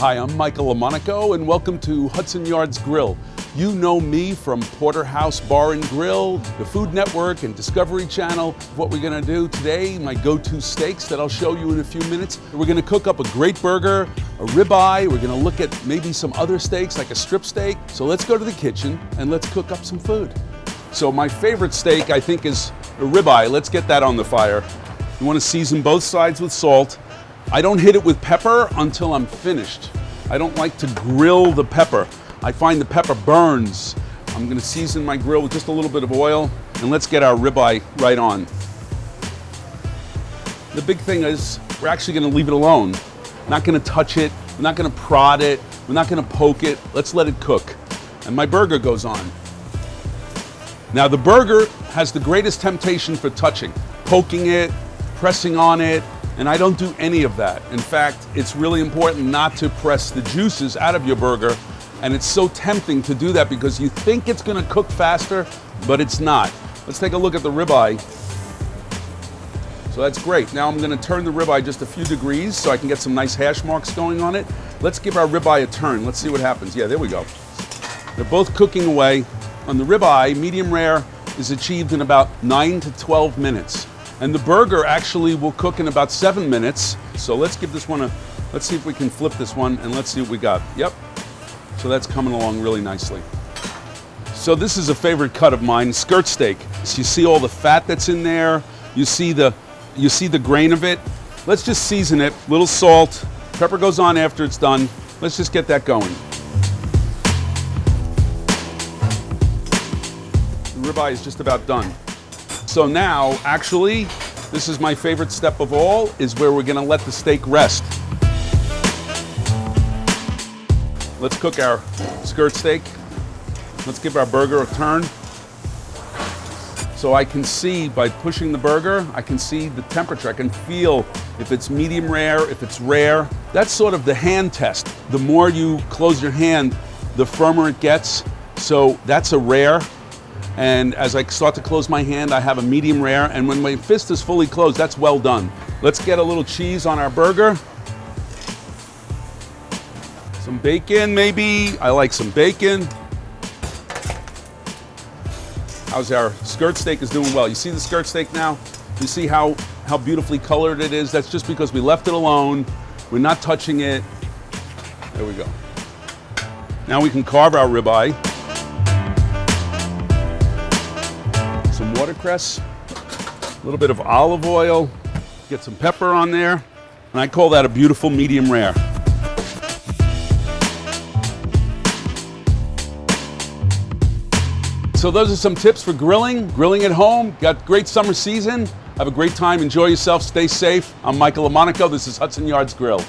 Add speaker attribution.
Speaker 1: Hi, I'm Michael Lomonaco, and welcome to Hudson Yards Grill. You know me from Porterhouse Bar and Grill, the Food Network, and Discovery Channel. What we're gonna do today, my go-to steaks that I'll show you in a few minutes. We're gonna cook up a great burger, a ribeye. We're gonna look at maybe some other steaks, like a strip steak. So let's go to the kitchen and let's cook up some food. So my favorite steak, I think, is a ribeye. Let's get that on the fire. You wanna season both sides with salt. I don't hit it with pepper until I'm finished. I don't like to grill the pepper. I find the pepper burns. I'm gonna season my grill with just a little bit of oil, and let's get our ribeye right on. The big thing is we're actually gonna leave it alone. We're not gonna touch it, we're not gonna prod it, we're not gonna poke it. Let's let it cook. And my burger goes on. Now the burger has the greatest temptation for touching, poking it, pressing on it, and I don't do any of that. In fact, it's really important not to press the juices out of your burger, and it's so tempting to do that because you think it's gonna cook faster, but it's not. Let's take a look at the ribeye. So that's great. Now I'm gonna turn the ribeye just a few degrees so I can get some nice hash marks going on it. Let's give our ribeye a turn. Let's see what happens. Yeah, there we go. They're both cooking away. On the ribeye, medium rare is achieved in about 9 to 12 minutes. And the burger actually will cook in about 7 minutes. So let's give this one let's see if we can flip this one and let's see what we got. Yep, so that's coming along really nicely. So this is a favorite cut of mine, skirt steak. So you see all the fat that's in there, you see the grain of it. Let's just season it, little salt, pepper goes on after it's done. Let's just get that going. The ribeye is just about done. So now, actually, this is my favorite step of all, is where we're gonna let the steak rest. Let's cook our skirt steak. Let's give our burger a turn. So I can see, by pushing the burger, I can see the temperature. I can feel if it's medium rare, if it's rare. That's sort of the hand test. The more you close your hand, the firmer it gets. So that's a rare. And as I start to close my hand, I have a medium rare, and when my fist is fully closed, that's well done. Let's get a little cheese on our burger. Some bacon, maybe. I like some bacon. How's our skirt steak is doing well. You see the skirt steak now? You see how beautifully colored it is? That's just because we left it alone. We're not touching it. There we go. Now we can carve our ribeye. Some watercress, a little bit of olive oil, get some pepper on there, and I call that a beautiful medium rare. So those are some tips for grilling at home. Got great summer season. Have a great time, enjoy yourself, stay safe. I'm Michael Lomonaco, this is Hudson Yards Grill.